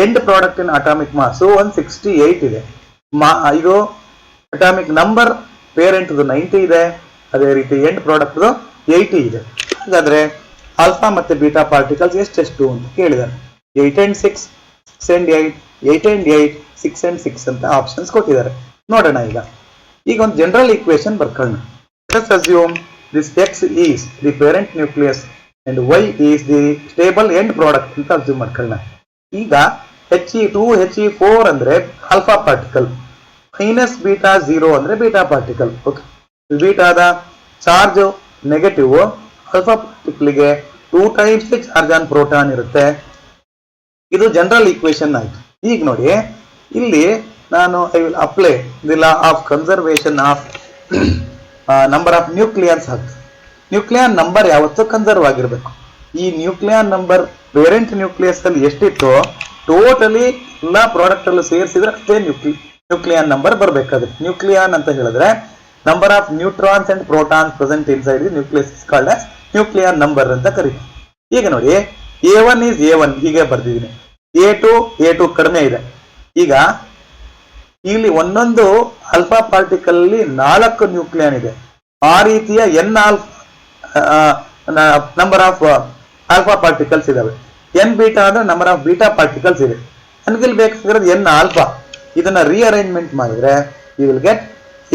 End product in atomic mass 168 ಇದೆ. ಇದು ಅಟಾಮಿಕ್ ನಂಬರ್ ಪೇರೆಂಟ್ 90 ಇದೆ, ಅದೇ ರೀತಿ ಎಂಡ್ ಪ್ರಾಡಕ್ಟ್ 80 ಇದೆ. ಹಾಗಾದ್ರೆ ಆಲ್ಫಾ ಮತ್ತೆ ಬೀಟಾ ಪಾರ್ಟಿಕಲ್ಸ್ ಎಷ್ಟೆಷ್ಟು ಅಂತ ಕೇಳಿದ್ದಾರೆ. 8 and 6, 6 and 8, 8 and 8, 6 and 6 ಅಂತ ಆಪ್ಷನ್ಸ್ ಕೊಟ್ಟಿದ್ದಾರೆ. ನೋಡೋಣ. ಈಗ ಒಂದು ಜನರಲ್ ಈಕ್ವೇಶನ್ ಬರ್ಕೊಳ್ಳೋಣ. Let's assume this X is the parent nucleus and Y is the stable end product ಅಂತ ಅಸ್ಯೂಮ್ ಮಾಡ್ಕೊಳ್ಳೋಣ. ಈಗ He2He4 ಅಂದ್ರೆ ಆಲ್ಫಾ ಪಾರ್ಟಿಕಲ್, ಮೈನಸ್ ಬೀಟಾ 0 ಅಂದ್ರೆ ಬೀಟಾ ಪಾರ್ಟಿಕಲ್. ಓಕೆ, ಬೀಟಾದ ಚಾರ್ಜ್ ನೆಗೆಟಿವ್, ಆಲ್ಫಾ ಪಾರ್ಟಿಕಲ್ಗೆ 2 times ಚಾರ್ಜ್ ಆನ್ ಪ್ರೋಟಾನ್ ಇರುತ್ತೆ. ಇದು general equation ಆಯ್ತು. ಈಗ ನೋಡಿ, ಇಲ್ಲಿ ನಾನು I will apply the law of conservation of number of nucleons ಹಾಕ್ತೀನಿ. ನ್ಯೂಕ್ಲಿಯರ್ ನಂಬರ್ ಯಾವತ್ತೂ ಕನ್ಸರ್ವ್ ಆಗಿರ್ಬೇಕು. ಈ ನ್ಯೂಕ್ಲಿಯರ್ ನಂಬರ್ ಪೇರೆಂಟ್ ನ್ಯೂಕ್ಲಿಯಸ್ ಅಲ್ಲಿ ಎಷ್ಟಿತ್ತು ಟೋಟಲಿ ಎಲ್ಲ ಪ್ರಾಡಕ್ಟ್ ಅಲ್ಲೂ ಸೇರಿಸಿದ್ರೆ ಅಷ್ಟೇ ನ್ಯೂಕ್ಲಿಯಾನ್ ನಂಬರ್ ಬರಬೇಕಾದ್ರೆ. ನ್ಯೂಕ್ಲಿಯಾನ್ ಅಂತ ಹೇಳಿದ್ರೆ number of neutrons and protons present inside the nucleus is called as nucleon number ಅಂತ ಕರೀತೀವಿ. ಈಗ ನೋಡಿ A1 is A1 ಹೀಗೆ ಬರ್ದಿದ್ದೀನಿ, A2 ಕಡಿಮೆ ಇದೆ. ಈಗ ಇಲ್ಲಿ ಒಂದೊಂದು ಆಲ್ಫಾ ಪಾರ್ಟಿಕಲ್ ಅಲ್ಲಿ 4 ನ್ಯೂಕ್ಲಿಯಾನ್ ಇದೆ. ಆ ರೀತಿಯ n number of alpha particles ಇದಾವೆ. ಎನ್ ಬೀಟಾ ಅಂದ್ರೆ ನಂಬರ್ ಆಫ್ ಬೀಟಾ ಪಾರ್ಟಿಕಲ್ಸ್ ಇದೆ. ನನ್ಗಿಲ್ಲಿ ಬೇಕಾಗಿರೋದು ಎನ್ ಆಲ್ಫಾ. ಇದನ್ನ ರೀಅರೇಂಜ್ಮೆಂಟ್ ಮಾಡಿದ್ರೆ you will get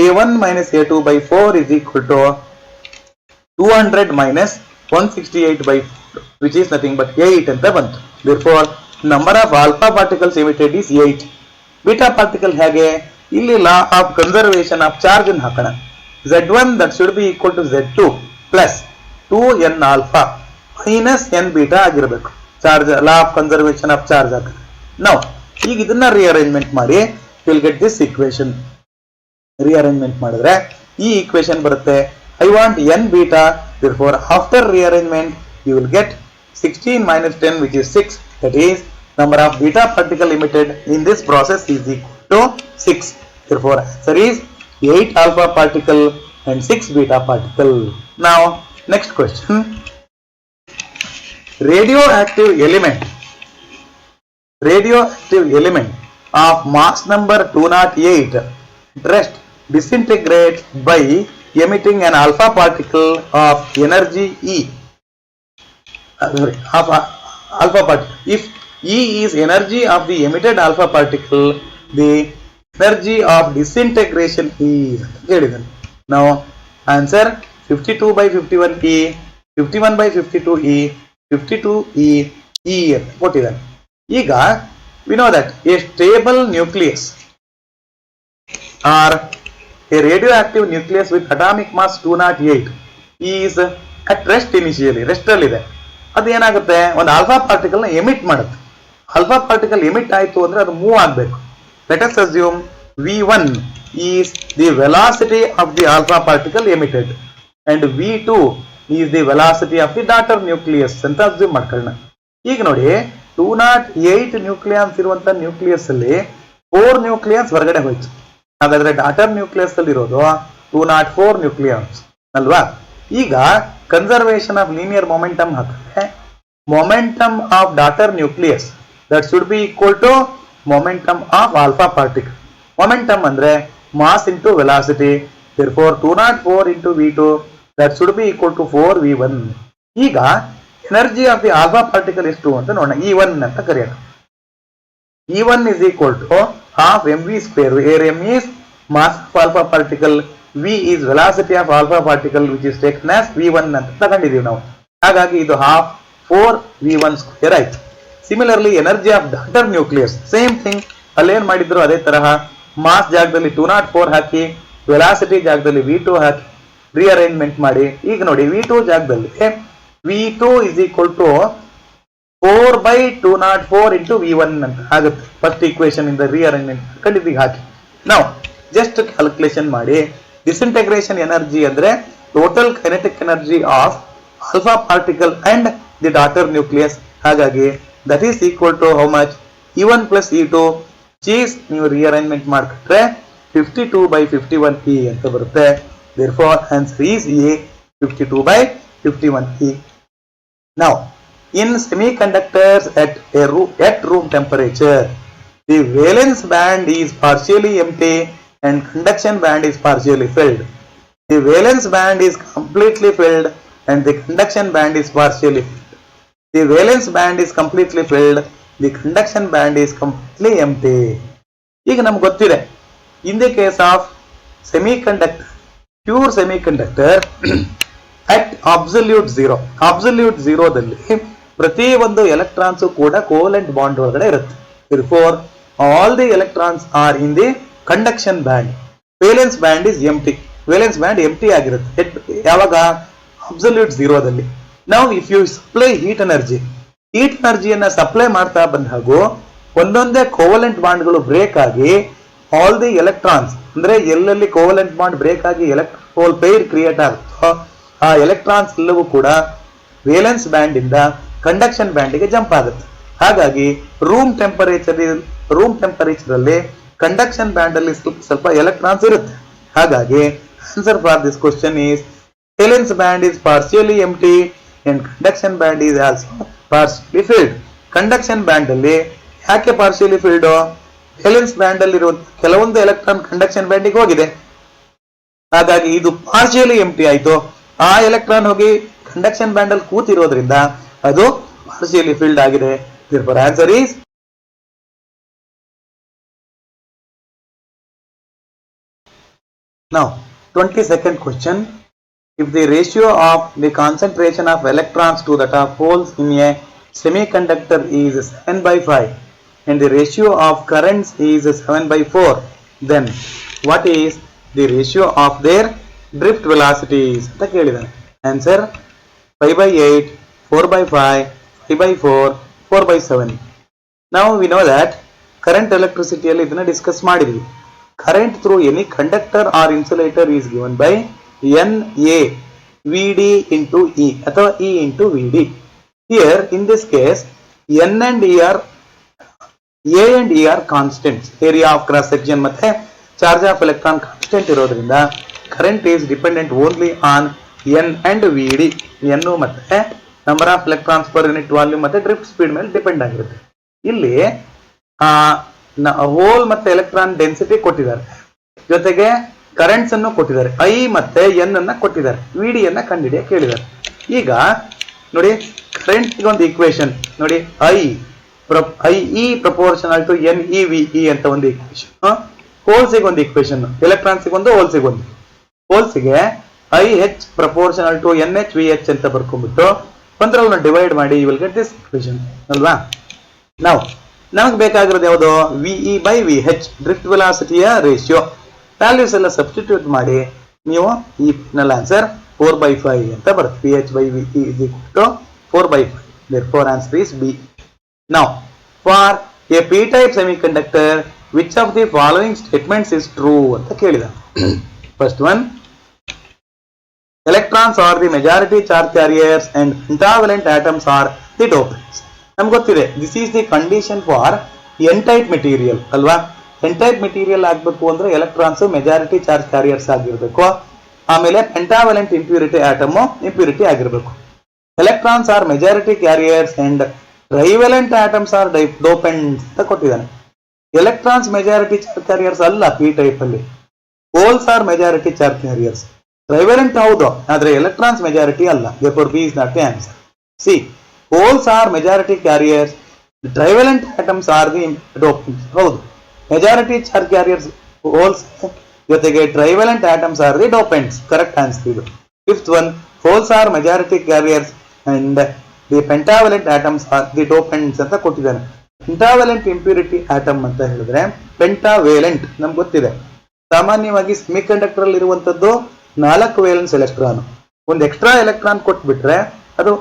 A1 minus A2 by 4 is equal to 200 minus 168 by 4, which is nothing but 8 ಅಂತ ಬಂತು. Therefore number of alpha particles emitted is 8. beta particle ಹೇಗೆ, ಇಲ್ಲಿ ಲಾ of conservation of charge ಅನ್ನು ಹಾಕೋಣ. Z1 that should be equal to Z2 plus 2n alpha minus n beta ಆಗಿರಬೇಕು. Charge law of conservation of charge ಹಾಕೋಣ. ನಾವು ಈಗ ಇದನ್ನ rearrangement ಮಾಡಿ will get this equation. Rearrangement ಮಾಡಿದ್ರೆ ಈ ಇಕ್ವೇಶನ್ ಬರುತ್ತೆ. I want n beta, therefore after rearrangement you will get 16 minus 10 which is 6. That is number of beta particle emitted in this process is equal to 6. Therefore answer is 8 alpha particle and 6 beta particle. Now next question. Radioactive element of mass number 208 rest disintegrates by emitting an alpha particle of energy E. Alpha particle. If E is energy of the emitted alpha particle, the energy of disintegration is. Now answer 52 by 51 E, 51 by 52 E, 52 E, E. What is that? ಈಗ we know that a stable nucleus or a radioactive nucleus with atomic mass 208 is at rest initially. Rest ಅಲ್ಲಿ ಇದೆ. ಅದು ಏನಾಗುತ್ತೆ, ಒಂದು alpha particle ನ emit ಮಾಡುತ್ತೆ. Alpha particle emit ಆಯ್ತು ಅಂದ್ರೆ ಅದು ಮೂವ್ ಆಗಬೇಕು. Let us assume V1 is the velocity of the alpha particle emitted and V2 is the velocity of the daughter nucleus ಅಂತ ಅಸ್ಯೂಮ್ ಮಾಡ್ಕೊಳ್ಳೋಣ. ಈಗ ನೋಡಿ 208 ನ್ಯೂಕ್ಲಿಯಾನ್ಸ್ ಇರುವಂತ ನ್ಯೂಕ್ಲಿಯಸ್ ಅಲ್ಲಿ 4 ನ್ಯೂಕ್ಲಿಯನ್ಸ್ ಹೊರಗಡೆ ಹೋಯ್ತು. ಹಾಗಾದ್ರೆ ಡಾಟರ್ ನ್ಯೂಕ್ಲಿಯಸ್ ಅಲ್ಲಿ ಇರೋದು 204 ನ್ಯೂಕ್ಲಿಯಾನ್ಸ್ ಅಲ್ವಾ. ಈಗ ಕನ್ಸರ್ವೇಷನ್ ಆಫ್ ಲೀನಿಯರ್ ಮೊಮೆಂಟಮ್ ಹಾಕಿದ್ರೆ momentum of daughter nucleus that should be equal to momentum of alpha particle. Momentum ಅಂದ್ರೆ mass into velocity. therefore 204 into V2 that should be equal to 4V1. ಈಗ energy of the alpha particle ಎಷ್ಟು ಅಂತ ನೋಡೋಣ. E1 ಅಂತ ಕರೆಯೋಣ. E1 is equal to half mv square, where m is mass of alpha particle, v is velocity of alpha particle which is taken as v1 ಅಂತ ತಗೊಂಡಿದೀವಿ ನಾವು. ಹಾಗಾಗಿ ಇದು half 4v1 square ಆಯ್ತು. Similarly energy of daughter nucleus same thing, ಅಲ್ಲೇನ್ ಮಾಡಿದ್ರು ಅದೇ ತರಹ mass ಜಾಗದಲ್ಲಿ 204 ಹಾಕಿ, ವೆಲಾಸಿಟಿ ಜಾಗದಲ್ಲಿ V2 ಹಾಕಿ ರೀಅರೇಂಜ್ಮೆಂಟ್ ಮಾಡಿ. ಈಗ ನೋಡಿ V2 ಜಾಗದಲ್ಲಿ V2 is equal to 4 by 204 into V1 ಅಂತ ಆಗುತ್ತೆ. ಫಸ್ಟ್ ಈಕ್ವೇಶನ್ ಇಂದ ರೀಅರೇಂಜ್ಮೆಂಟ್ ಕಂಡಿದ್ದೀಗ ಹಾಕಿ ನಾವು ಜಸ್ಟ್ ಕ್ಯಾಲ್ಕುಲೇಷನ್ ಮಾಡಿ. ಡಿಸ್ಇಂಟೆಗ್ರೇಷನ್ ಎನರ್ಜಿ ಅಂದ್ರೆ total kinetic energy of alpha particle and the daughter nucleus. ಹಾಗಾಗಿ that is equal to how much E1 plus E2 ಚೀಸ್ ನೀವು ರೀಅರೇಂಜ್ಮೆಂಟ್ ಮಾಡ್ಕೊಂಡ್ರೆ 52 by 51 E ಅಂತ ಬರುತ್ತೆ. therefore answer is A, 52 by 51 E. now in semiconductors at room temperature, the valence band is partially empty and conduction band is partially filled. The valence band is completely filled and the conduction band is partially filled. The valence band is completely filled, the conduction band is completely empty. ಈಗ ನಮ್ಗೆ ಗೊತ್ತಿದೆ, in the case of semiconductor, pure semiconductor at absolute zero ದಲ್ಲಿ ಪ್ರತಿ ಒಂದು electrons ಕೂಡ covalent bond ಒಳಗಡೆ ಇರುತ್ತೆ. therefore all the electrons are in the conduction band. valence band is empty. valence band empty ಆಗಿರುತ್ತೆ ಯಾವಾಗ ಅಬ್ಸಲ್ಯೂಟ್ ಝೀರೋದಲ್ಲಿ. ನಾವು ಇಫ್ ಯು ಸಪ್ಲೈ ಹೀಟ್ ಎನರ್ಜಿಯನ್ನ ಸಪ್ಲೈ ಮಾಡ್ತಾ ಬಂದ ಹಾಗೂ ಒಂದೊಂದೇ ಕೋವೆಲೆಂಟ್ ಬಾಂಡ್ಗಳು ಬ್ರೇಕ್ ಆಗಿ ಆಲ್ ದಿ ಎಲೆಕ್ಟ್ರಾನ್ಸ್ ಅಂದ್ರೆ ಎಲ್ಲೆಲ್ಲಿ ಕೋವೆಲೆಂಟ್ ಬಾಂಡ್ ಬ್ರೇಕ್ ಆಗಿ ಎಲೆಕ್ಟ್ರಾನ್ ಹೋಲ್ ಪೇರ್ ಕ್ರಿಯೇಟ್ ಆಗುತ್ತೋ ಆ ಎಲೆಕ್ಟ್ರಾನ್ಸ್ ಎಲ್ಲವೂ ಕೂಡ ವೇಲೆನ್ಸ್ ಬ್ಯಾಂಡ್ ಇಂದ ಕಂಡಕ್ಷನ್ ಬ್ಯಾಂಡ್ ಗೆ ಜಂಪ್ ಆಗುತ್ತೆ. ಹಾಗಾಗಿ ರೂಮ್ ಟೆಂಪರೇಚರ್ ಅಲ್ಲಿ ಕಂಡಕ್ಷನ್ ಬ್ಯಾಂಡ್ ಅಲ್ಲಿ ಸ್ವಲ್ಪ ಎಲೆಕ್ಟ್ರಾನ್ಸ್ ಇರುತ್ತೆ. ಹಾಗಾಗಿ answer for this question is valence band is partially empty and conduction band is also partially filled. Conduction band ಅಲ್ಲಿ ಯಾಕೆ ಪಾರ್ಷಿಯಲಿ ಫಿಲ್ಡ್? ವೇಲೆನ್ಸ್ ಬ್ಯಾಂಡ್ ಅಲ್ಲಿ ಇರುವ ಕೆಲವೊಂದು ಎಲೆಕ್ಟ್ರಾನ್ ಕಂಡಕ್ಷನ್ ಬ್ಯಾಂಡಿಗೆ ಹೋಗಿದೆ, ಹಾಗಾಗಿ ಇದು ಪಾರ್ಷಿಯಲಿ ಎಂಪ್ಟಿ ಆಯ್ತು. ಆ ಎಲೆಕ್ಟ್ರಾನ್ ಹೋಗಿ ಕಂಡಕ್ಷನ್ ಬ್ಯಾಂಡ್ ಅಲ್ಲಿ ಕೂತಿರೋದ್ರಿಂದ ಅದು ಪಾರ್ಷಿಯಲಿ ಫಿಲ್ಡ್ ಆಗಿದೆ. therefore answer is now 22nd question. If the ratio of the concentration of electrons to that of holes in a semiconductor is 7/5 and the ratio of currents is 7/4, then what is the ratio of their drift velocities ಅಂತ ಕೇಳಿದಾನೆ. Answer 5/8, 4/5, 5/4, 4/7. Now we know that current electricity ಅಲ್ಲಿ ಇದನ್ನ discuss ಮಾಡಿದ್ವಿ. Current through any conductor or insulator is given by NA VD into E ಅಥವಾ E into VD. Here in this case N and E are A and E are constants. Area of cross section ಮತ್ತೆ charge of electron constant ಇರೋದ್ರಿಂದ current is dependent only on N and VD. N ಮತ್ತೆ number of electrons per unit volume ಮತ್ತೆ drift speed ಮೇಲೆ depend ಆಗಿರುತ್ತೆ. ಇಲ್ಲಿ hole ಮತ್ತೆ electron density ಕೊಟ್ಟಿದ್ದಾರೆ, ಜೊತೆಗೆ ಕರೆಂಟ್ಸ್ ಅನ್ನು ಕೊಟ್ಟಿದ್ದಾರೆ, ಐ ಮತ್ತೆ ಎನ್ ಅನ್ನ ಕೊಟ್ಟಿದ್ದಾರೆ, ವಿಡಿ ಅನ್ನ ಕಂಡುಹಿಡಿಯ ಕೇಳಿದ್ದಾರೆ. ಈಗ ನೋಡಿ ಕರೆಂಟ್ ಒಂದು ಈಕ್ವೇಶನ್ ನೋಡಿ, I e proportional to n e v e ಅಂತ ಒಂದು ಈಕ್ವೇಶನ್, ಹೋಲ್ಸಿಗೆ ಒಂದು ಈಕ್ವೇಶನ್, ಎಲೆಕ್ಟ್ರಾನ್ಸಿಗೆ ಒಂದು ಹೋಲ್ಸಿಗೆ ಒಂದು. ಹೋಲ್ಸಿಗೆ I H proportional to N H V H ಅಂತ ಬರ್ಕೊಂಡ್ಬಿಟ್ಟು ಒಂದರಲ್ಲಿ ಡಿವೈಡ್ ಮಾಡಿ you will get this equation ಅಲ್ವಾ. ನಾವು ನಮಗೆ ಬೇಕಾಗಿರೋದು ಯಾವುದು? V E by V H, drift ವೆಲಾಸಿಟಿಯ ರೇಷಿಯೋ. ವ್ಯಾಲ್ಯೂಸ್ ಎಲ್ಲ ಸಬ್ಸ್ಟಿಟ್ಯೂಟ್ ಮಾಡಿ ನೀವು ಈ ಫೈನಲ್ ಆನ್ಸರ್ 4/5 ಅಂತ ಬರುತ್ತೆ. P H by V E is equal to 4/5. therefore answer is B. Now for a p type semiconductor which of the following statements is true ಅಂತ ಕೇಳಿದ. First one, electrons are the majority charge carriers and pentavalent atoms are the dopants. ನಮ್ಗೆ ಗೊತ್ತಿದೆ this is the condition for N type material ಅಲ್ವಾ. N type material ಆಗಬೇಕು ಅಂದ್ರೆ electrons majority charge carriers ಆಗಿರಬೇಕು, ಆಮೇಲೆ pentavalent impurity atom impurity ಆಗಿರಬೇಕು. Electrons are majority carriers and trivalent atoms are dopants ಅಂತ ಕೊಟ್ಟಿದ್ದಾನೆ. ಎಲೆಕ್ಟ್ರಾನ್ಸ್ ಮೆಜಾರಿಟಿ ಚಾರ್ಜ್ ಕ್ಯಾರಿಯರ್ಸ್ ಅಲ್ಲ P type ಅಲ್ಲಿ, holes are majority charge carriers. Trivalent ಹೌದು, ಆದ್ರೆ ಎಲೆಕ್ಟ್ರಾನ್ಸ್ ಮೆಜಾರಿಟಿ ಅಲ್ಲ. therefore B is not the answer. C, holes are majority carriers, the trivalent atoms are the dopants. ಹೌದು, majority charge carriers holes ಜೊತೆಗೆ trivalent atoms are the dopants. Correct answer ಇದು. Fifth one, holes are majority carriers and the pentavalent atoms are the dopants ಅಂತ ಕೊಟ್ಟಿದ್ದಾನೆ. Pentavalent impurity atom ಅಂತ ಹೇಳಿದ್ರೆ pentavalent ನಮ್ಗೆ ಗೊತ್ತಿದೆ. ಸಾಮಾನ್ಯವಾಗಿ ಸೆಮಿಕಂಡಕ್ಟರ್ ಅಲ್ಲಿ ಇರುವಂತದ್ದು 4 ವೇಲೆನ್ಸ್ ಎಲೆಕ್ಟ್ರಾನ್. ಒಂದು ಎಕ್ಸ್ಟ್ರಾ ಎಲೆಕ್ಟ್ರಾನ್ ಕೊಟ್ಬಿಟ್ರೆ ಅದು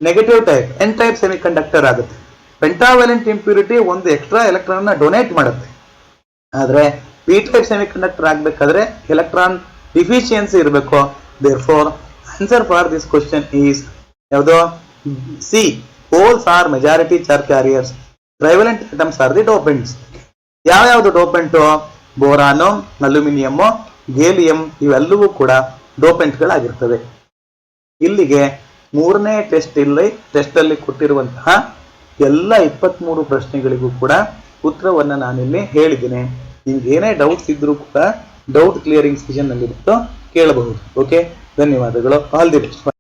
negative type N type semiconductor ಆಗುತ್ತೆ. ಪೆಂಟಾವೆಲೆಂಟ್ ಇಂಪ್ಯೂರಿಟಿ ಒಂದು ಎಕ್ಸ್ಟ್ರಾ ಎಲೆಕ್ಟ್ರಾನ್ ಡೊನೇಟ್ ಮಾಡುತ್ತೆ. ಆದ್ರೆ ಪಿ ಟೈಪ್ ಸೆಮಿಕಂಡಕ್ಟರ್ ಆಗ್ಬೇಕಾದ್ರೆ ಎಲೆಕ್ಟ್ರಾನ್ ಡಿಫಿಷಿಯನ್ಸಿ ಇರಬೇಕು. therefore answer for this question is ಯಾವುದು? C, holes are majority charge carriers, trivalent atoms are the dopants. ಯಾವ್ಯಾವ್ದು dopant? Boron, aluminium, ಗೇಲಿಯಂ ಇವೆಲ್ಲವೂ ಕೂಡ ಡೋಪೆಂಟ್ಗಳಾಗಿರ್ತವೆ. ಇಲ್ಲಿಗೆ 3ನೇ ಟೆಸ್ಟ್ ಅಲ್ಲಿ ಕೊಟ್ಟಿರುವಂತಹ ಎಲ್ಲ 23 ಪ್ರಶ್ನೆಗಳಿಗೂ ಕೂಡ ಉತ್ತರವನ್ನ ನಾನಿಲ್ಲಿ ಹೇಳಿದ್ದೀನಿ. ನಿಮ್ಗೆ ಏನೇ ಡೌಟ್ಸ್ ಇದ್ರೂ ಕೂಡ ಡೌಟ್ ಕ್ಲಿಯರಿಂಗ್ ಸೆಷನ್ ನಲ್ಲಿ ಕೇಳಬಹುದು. ಓಕೆ, ಧನ್ಯವಾದಗಳು. All the best.